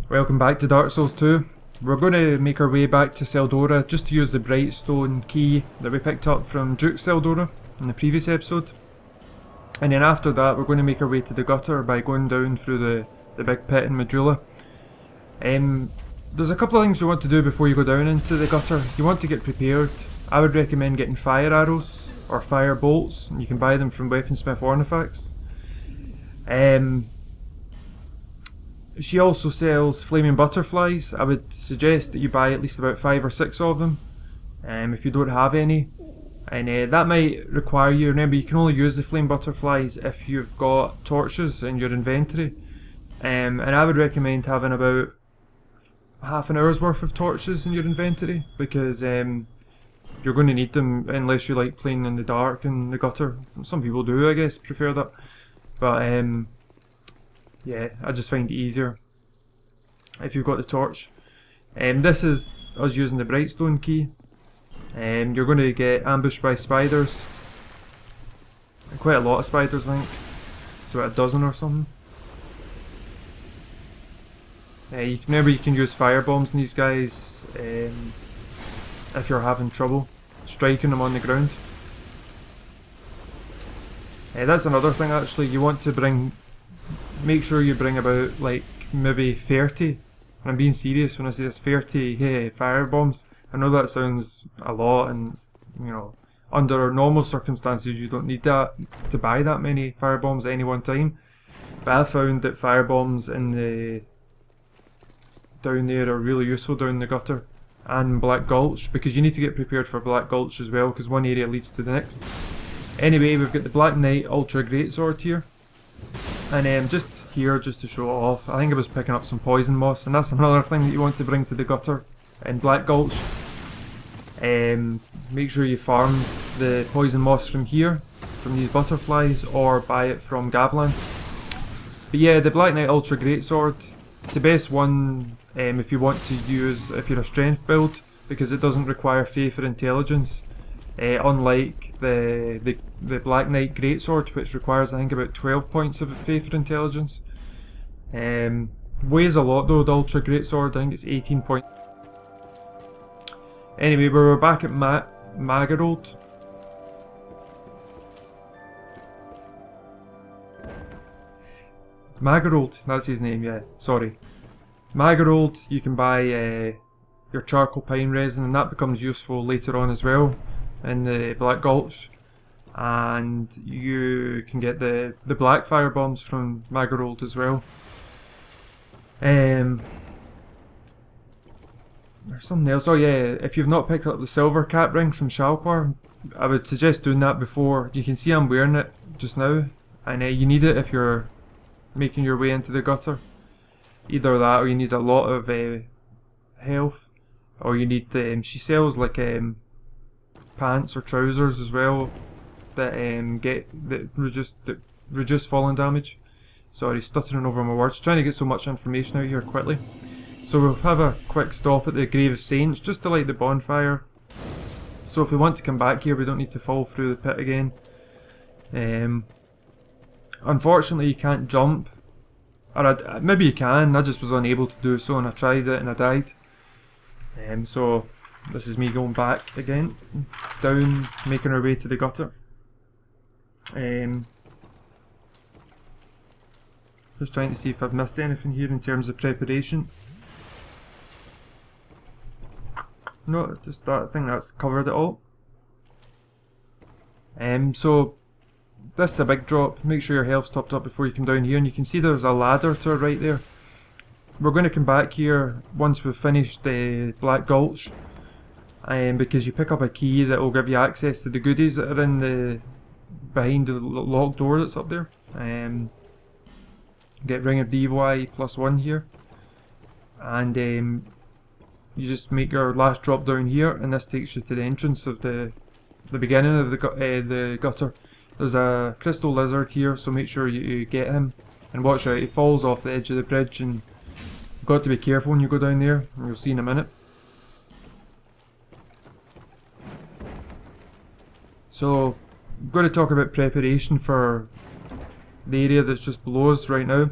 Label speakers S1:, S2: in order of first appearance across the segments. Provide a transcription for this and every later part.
S1: Welcome back to Dark Souls 2. We're going to make our way back to Seldora just to use the Brightstone key that we picked up from Duke Seldora in the previous episode. And then after that we're going to make our way to the gutter by going down through the big pit in Medulla. There's a couple of things you want to do before you go down into the gutter. You want to get prepared. I would recommend getting fire arrows or fire bolts. You can buy them from Weaponsmith Ornifacts. She also sells flaming butterflies. I would suggest that you buy at least about 5 or 6 of them if you don't have any. And that might require you, remember you can only use the flame butterflies if you've got torches in your inventory. And I would recommend having about half an hour's worth of torches in your inventory, because you're going to need them unless you like playing in the dark in the gutter. Some people do, I guess, prefer that. But yeah, I just find it easier if you've got the torch. This is us using the Brightstone key. You're going to get ambushed by spiders. Quite a lot of spiders, I think. So about a dozen or something. Remember you can use fire bombs on these guys if you're having trouble striking them on the ground. That's another thing actually, you want to make sure you bring about like maybe 30, and I'm being serious when I say this, 30 fire bombs. I know that sounds a lot, and you know, under normal circumstances you don't need that to buy that many fire bombs at any one time. But I found that fire bombs down there are really useful down the gutter and Black Gulch, because you need to get prepared for Black Gulch as well, because one area leads to the next. Anyway, we've got the Black Knight Ultra Greatsword here. And just here, just to show it off, I think I was picking up some poison moss, and that's another thing that you want to bring to the gutter in Black Gulch. Make sure you farm the poison moss from here, from these butterflies, or buy it from Gavlan. But yeah, the Black Knight Ultra Greatsword, it's the best one if you want to use, if you're a strength build, because it doesn't require faith or intelligence. Unlike the Black Knight Greatsword, which requires I think about 12 points of faith or intelligence. Weighs a lot though, the Ultra Greatsword, I think it's 18 points. Anyway, we're back at Magarold. Magarold, that's his name, yeah, sorry. Magarold, you can buy your charcoal pine resin, and that becomes useful later on as well in the Black Gulch. And you can get the black fire bombs from Magarold as well. There's something else. Oh yeah, if you've not picked up the silver cap ring from Shalquar, I would suggest doing that before. You can see I'm wearing it just now, and you need it if you're making your way into the gutter. Either that, or you need a lot of health, or you need she sells like pants or trousers as well that reduce falling damage. Sorry, stuttering over my words, trying to get so much information out here quickly. So we'll have a quick stop at the Grave of Saints just to light the bonfire. So if we want to come back here, we don't need to fall through the pit again. Unfortunately you can't jump, or maybe you can, I just was unable to do so and I tried it and I died. So this is me going back again, down, making our way to the gutter. Just trying to see if I've missed anything here in terms of preparation. No, just that, I think that's covered it all. So this is a big drop. Make sure your health's topped up before you come down here, and you can see there's a ladder to our right there. We're going to come back here once we've finished the Black Gulch, because you pick up a key that will give you access to the goodies that are behind the locked door that's up there. Get Ring of DY +1 here, and you just make your last drop down here, and this takes you to the entrance of the beginning of the gutter. There's a crystal lizard here, so make sure you get him, and watch out, he falls off the edge of the bridge, and you've got to be careful when you go down there, and you'll see in a minute. So I'm going to talk about preparation for the area that's just below us right now.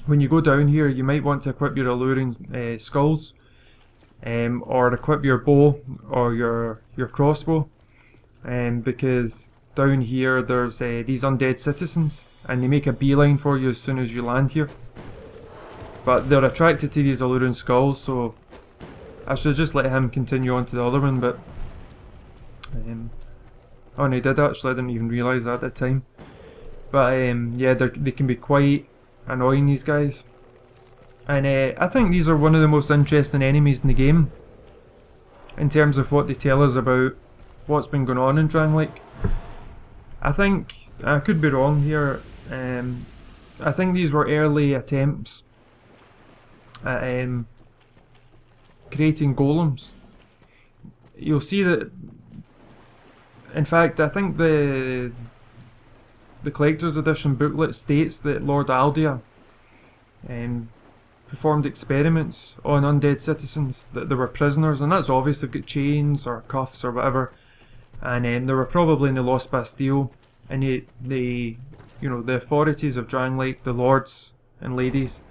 S1: when you go down here, you might want to equip your alluring skulls, or equip your bow or your crossbow, because down here there's these undead citizens, and they make a beeline for you as soon as you land here. But they're attracted to these alluring skulls, so I should just let him continue on to the other one, but oh, and he did actually, I didn't even realise that at the time. But yeah, they can be quite annoying, these guys. And I think these are one of the most interesting enemies in the game, in terms of what they tell us about what's been going on in Drangleic. I think, I could be wrong here, I think these were early attempts at creating golems. You'll see that, in fact, I think the collector's edition booklet states that Lord Aldia performed experiments on undead citizens, that they were prisoners, and that's obvious. They've got chains or cuffs or whatever, and they were probably in the Lost Bastille, and the authorities of Drangleic, the lords and ladies,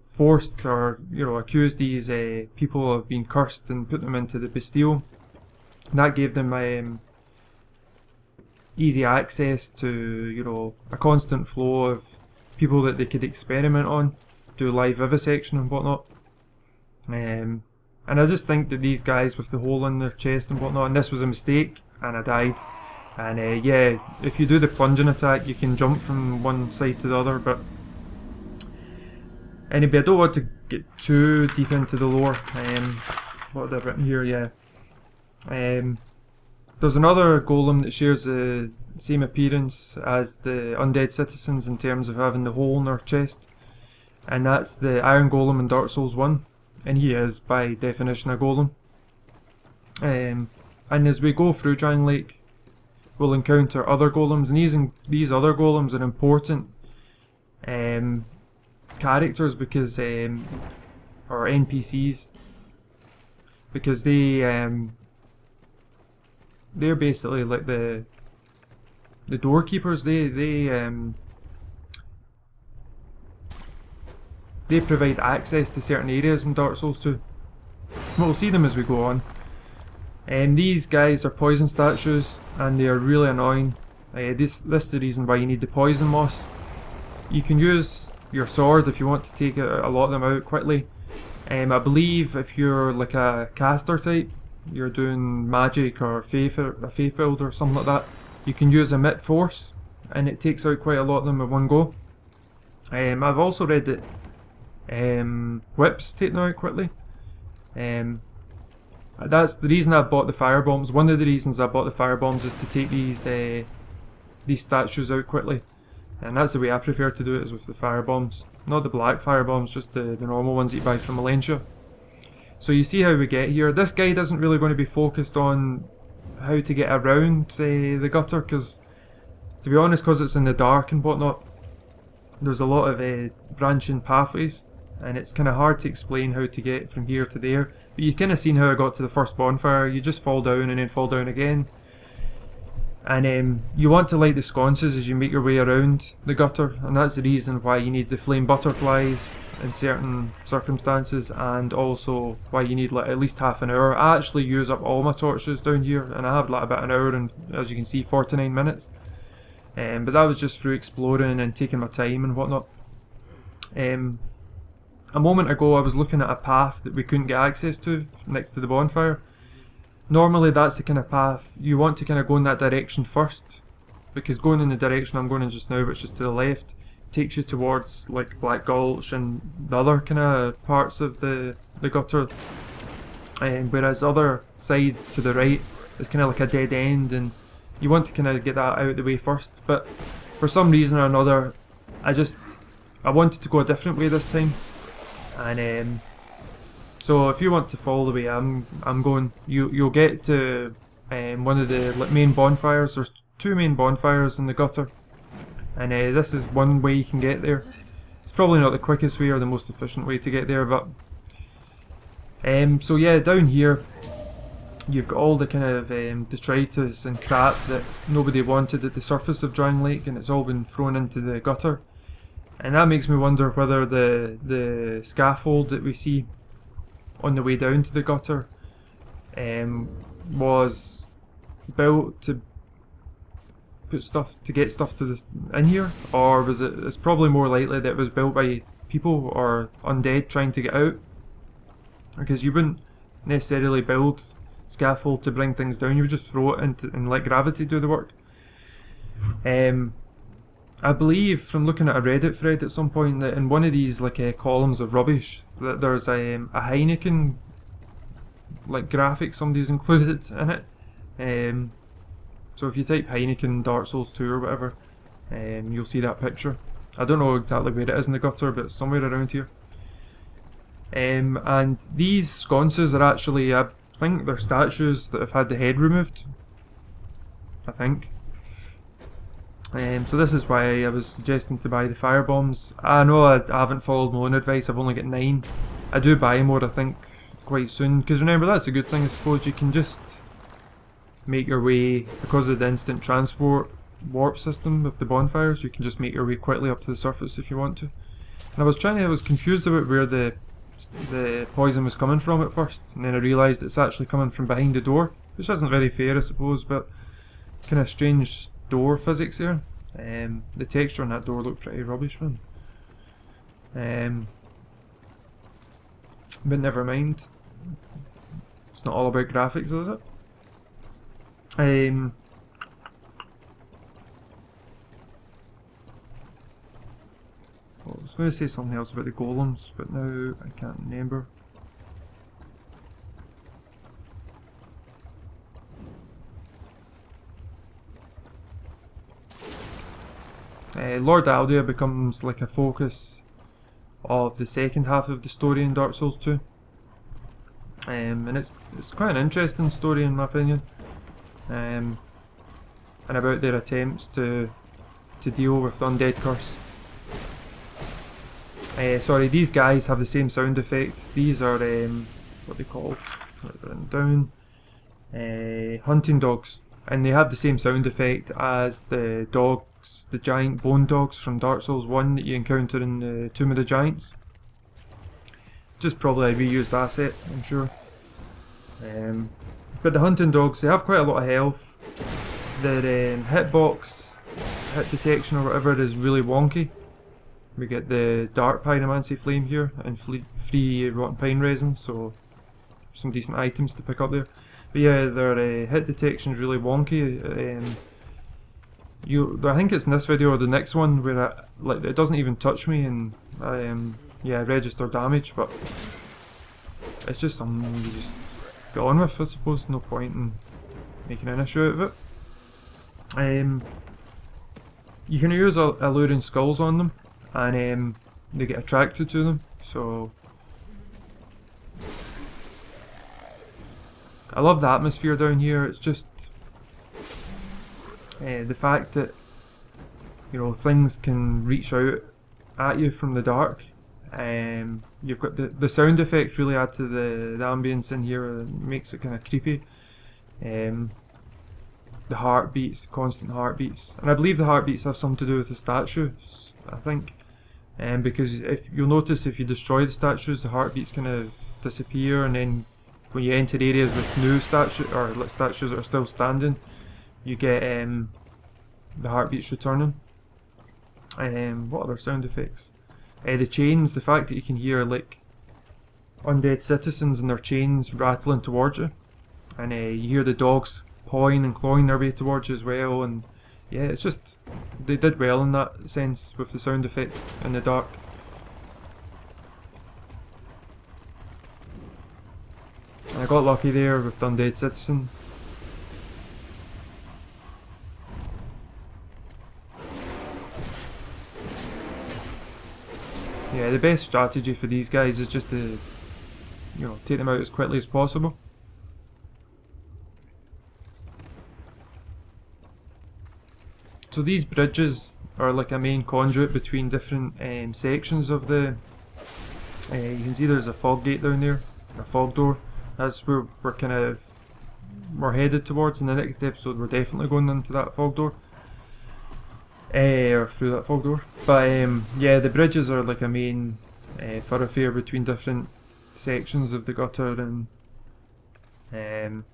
S1: forced or accused these people of being cursed and put them into the Bastille. And that gave them easy access to a constant flow of people that they could experiment on, do live vivisection and whatnot. And I just think that these guys with the hole in their chest and whatnot, and this was a mistake, and I died. And yeah, if you do the plunging attack, you can jump from one side to the other, but anyway, I don't want to get too deep into the lore. What have I written here? Yeah. There's another golem that shares the same appearance as the undead citizens in terms of having the hole in their chest, and that's the Iron Golem in Dark Souls 1, and he is by definition a golem. And as we go through Drangleic, we'll encounter other golems, and these other golems are important characters because or NPCs, because they're basically like the doorkeepers. They provide access to certain areas in Dark Souls 2. We'll see them as we go on. These guys are poison statues, and they are really annoying. This is the reason why you need the poison moss. You can use your sword if you want to take a lot of them out quickly. I believe if you're like a caster type, you're doing magic or a faith build or something like that, you can use a Mit Force, and it takes out quite a lot of them in one go. I've also read that whips take them out quickly. That's the reason I bought the fire bombs. One of the reasons I bought the fire bombs is to take these statues out quickly, and that's the way I prefer to do it, is with the fire bombs. Not the black fire bombs, just the normal ones that you buy from Valencia. So you see how we get here. This guide isn't really going to be focused on how to get around the gutter, because to be honest, because it's in the dark and whatnot, there's a lot of branching pathways, and it's kind of hard to explain how to get from here to there. But you've kind of seen how I got to the first bonfire. You just fall down and then fall down again. And you want to light the sconces as you make your way around the gutter, and that's the reason why you need the flame butterflies in certain circumstances, and also why you need like at least half an hour. I actually use up all my torches down here, and I have like about an hour and, as you can see, 49 minutes. But that was just through exploring and taking my time and whatnot. A moment ago I was looking at a path that we couldn't get access to next to the bonfire. Normally that's the kind of path you want to kind of go in that direction first, because going in the direction I'm going in just now, which is to the left, takes you towards like Black Gulch and the other kind of parts of the gutter, whereas the other side to the right is kind of like a dead end, and you want to kind of get that out of the way first. But for some reason or another, I wanted to go a different way this time, and so if you want to follow the way I'm going, you'll get to one of the main bonfires. There's two main bonfires in the gutter, and this is one way you can get there. It's probably not the quickest way or the most efficient way to get there, but so yeah, down here you've got all the kind of detritus and crap that nobody wanted at the surface of Drangleic, and it's all been thrown into the gutter. And that makes me wonder whether the scaffold that we see on the way down to the gutter was built to put stuff, to get stuff to this in here, or was it? It's probably more likely that it was built by people or undead trying to get out, because you wouldn't necessarily build scaffold to bring things down. You would just throw it into and let gravity do the work. I believe from looking at a Reddit thread at some point that in one of these columns of rubbish that there's a Heineken graphic somebody's included in it. So if you type Heineken Dark Souls 2 or whatever, you'll see that picture. I don't know exactly where it is in the gutter, but it's somewhere around here. And these sconces are actually, I think they're statues that have had the head removed. I think. So this is why I was suggesting to buy the fire bombs. I know I haven't followed my own advice, I've only got 9. I do buy more, I think, quite soon, because remember, that's a good thing, I suppose. You can just make your way, because of the instant transport warp system with the bonfires, you can just make your way quickly up to the surface if you want to. And I was confused about where the poison was coming from at first, and then I realised it's actually coming from behind the door, which isn't very fair, I suppose, but kind of strange door physics here. The texture on that door looked pretty rubbish, man. But never mind. It's not all about graphics, is it? I was going to say something else about the golems, but now I can't remember. Lord Aldia becomes like a focus of the second half of the story in Dark Souls 2. And it's quite an interesting story in my opinion. And about their attempts to deal with the undead curse. Sorry, these guys have the same sound effect. These are what they call down hunting dogs, and they have the same sound effect as the dogs, the giant bone dogs from Dark Souls 1 that you encounter in the Tomb of the Giants. Just probably a reused asset, I'm sure. But the hunting dogs, they have quite a lot of health. Their hitbox, hit detection or whatever is really wonky. We get the dark pyromancy flame here and free rotten pine resin, so some decent items to pick up there. But yeah, their hit detection is really wonky. I think it's in this video or the next one where it doesn't even touch me and I register damage, but it's just something you just get on with, I suppose. No point in making an issue out of it. You can use alluring skulls on them, and they get attracted to them. So I love the atmosphere down here. It's just the fact that things can reach out at you from the dark. You've got the sound effects really add to the ambience in here. Makes it kind of creepy. The heartbeats, the constant heartbeats, and I believe the heartbeats have something to do with the statues, I think. Because if you'll notice, if you destroy the statues, the heartbeats kind of disappear, and then when you enter areas with new statues or statues that are still standing, you get the heartbeats returning. What other sound effects? The chains, the fact that you can hear undead citizens and their chains rattling towards you, and you hear the dogs pawing and clawing their way towards you as well, and yeah, it's just, they did well in that sense with the sound effect in the dark. And I got lucky there with the undead citizen. Yeah, the best strategy for these guys is just to, take them out as quickly as possible. So these bridges are like a main conduit between different sections of the... you can see there's a fog gate down there, a fog door. That's where we're headed towards. In the next episode we're definitely going into that fog door. or through that fog door. But yeah, the bridges are like a main thoroughfare between different sections of the gutter, and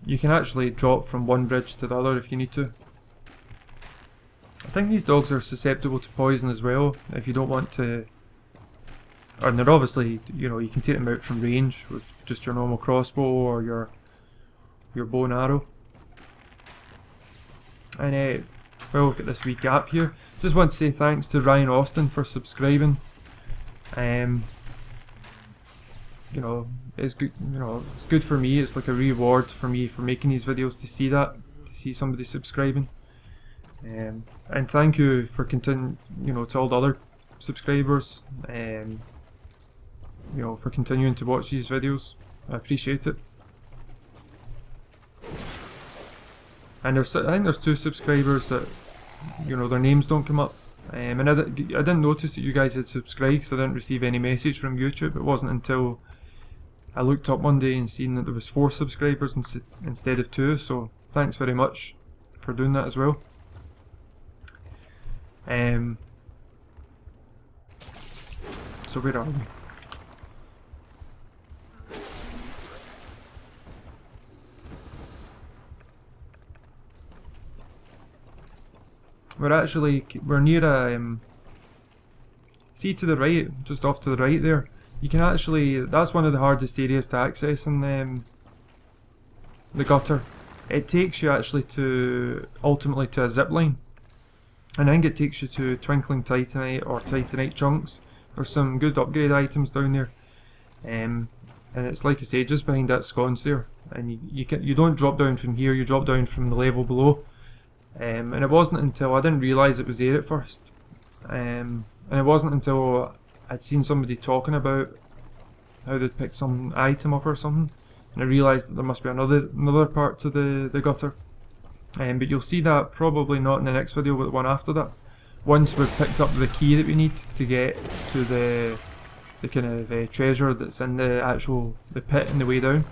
S1: you can actually drop from one bridge to the other if you need to. I think these dogs are susceptible to poison as well, if you don't want to. And they're obviously, you know, you can take them out from range with just your normal crossbow or your bow and arrow. And well, we've got this wee gap here. Just want to say thanks to Ryan Austin for subscribing. You know, it's good. You know, it's good for me. It's like a reward for me for making these videos, to see that, to see somebody subscribing. And thank you for you know, to all the other subscribers. You know, for continuing to watch these videos. I appreciate it. And I think there's 2 subscribers that, you know, their names don't come up. And I didn't notice that you guys had subscribed because I didn't receive any message from YouTube. It wasn't until I looked up one day and seen that there was 4 subscribers instead of 2. So thanks very much for doing that as well. So where are we? We're near a, see to the right, just off to the right there, you can actually, that's one of the hardest areas to access in the gutter. It takes you actually ultimately to a zip line, and I think it takes you to Twinkling Titanite or Titanite chunks. There's some good upgrade items down there, and it's like I say, just behind that sconce there, and you don't drop down from here, you drop down from the level below. And it wasn't until I didn't realise it was there at first, and it wasn't until I'd seen somebody talking about how they'd picked some item up or something, and I realised that there must be another part to the gutter. But you'll see that probably not in the next video, but the one after that. Once we've picked up the key that we need to get to the kind of treasure that's in the pit on the way down.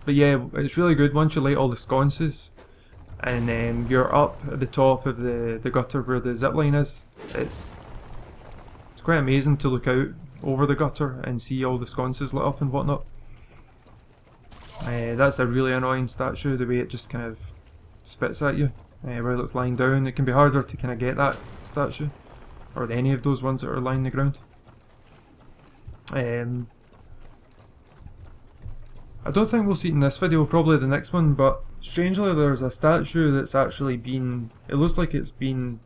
S1: But yeah, it's really good once you light all the sconces and you're up at the top of the gutter where the zipline is. It's quite amazing to look out over the gutter and see all the sconces lit up and whatnot. That's a really annoying statue, the way it just kind of spits at you while it's lying down. It can be harder to kind of get that statue, or any of those ones that are lying on the ground. I don't think we'll see it in this video, probably the next one, but strangely there's a statue that's actually been, it looks like it's been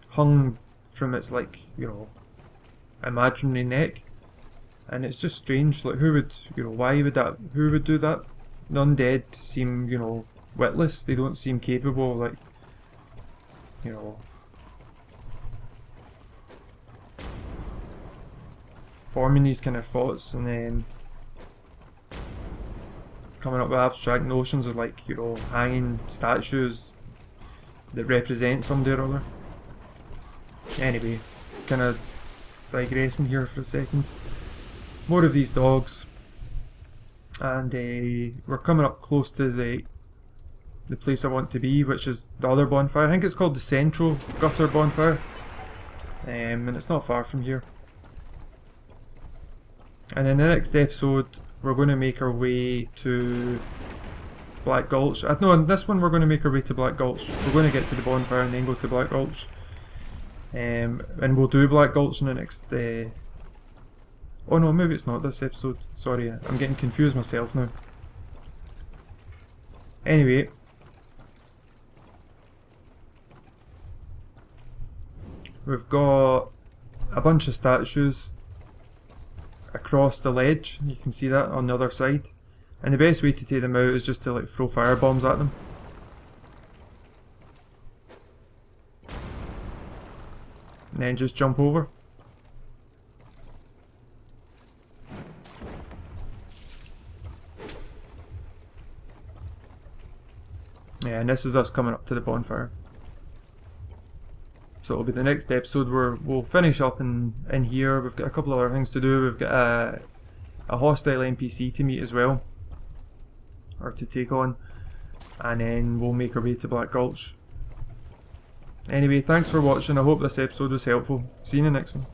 S1: hung from its, like, you know, imaginary neck, and it's just strange. Like, who would, you know, who would do that? The undead seem, you know, witless. They don't seem capable of, like, you know, forming these kind of thoughts and then coming up with abstract notions of, like, you know, hanging statues that represent somebody or other. Anyway, kind of digressing here for a second. More of these dogs, and we're coming up close to the place I want to be, which is the other bonfire. I think it's called the Central Gutter Bonfire, and it's not far from here. And in the next episode we're going to make our way to Black Gulch. No, in this one we're going to make our way to Black Gulch. We're going to get to the bonfire and then go to Black Gulch. And we'll do Black Gulch in the next... oh no, maybe it's not this episode. Sorry, I'm getting confused myself now. Anyway. We've got a bunch of statues across the ledge. You can see that on the other side. And the best way to take them out is just to, like, throw firebombs at them. And then just jump over. Yeah, and this is us coming up to the bonfire. So it'll be the next episode where we'll finish up in here. We've got a couple of other things to do. We've got a hostile NPC to meet as well, or to take on. and then we'll make our way to Black Gulch. Anyway, thanks for watching. I hope this episode was helpful. See you in the next one.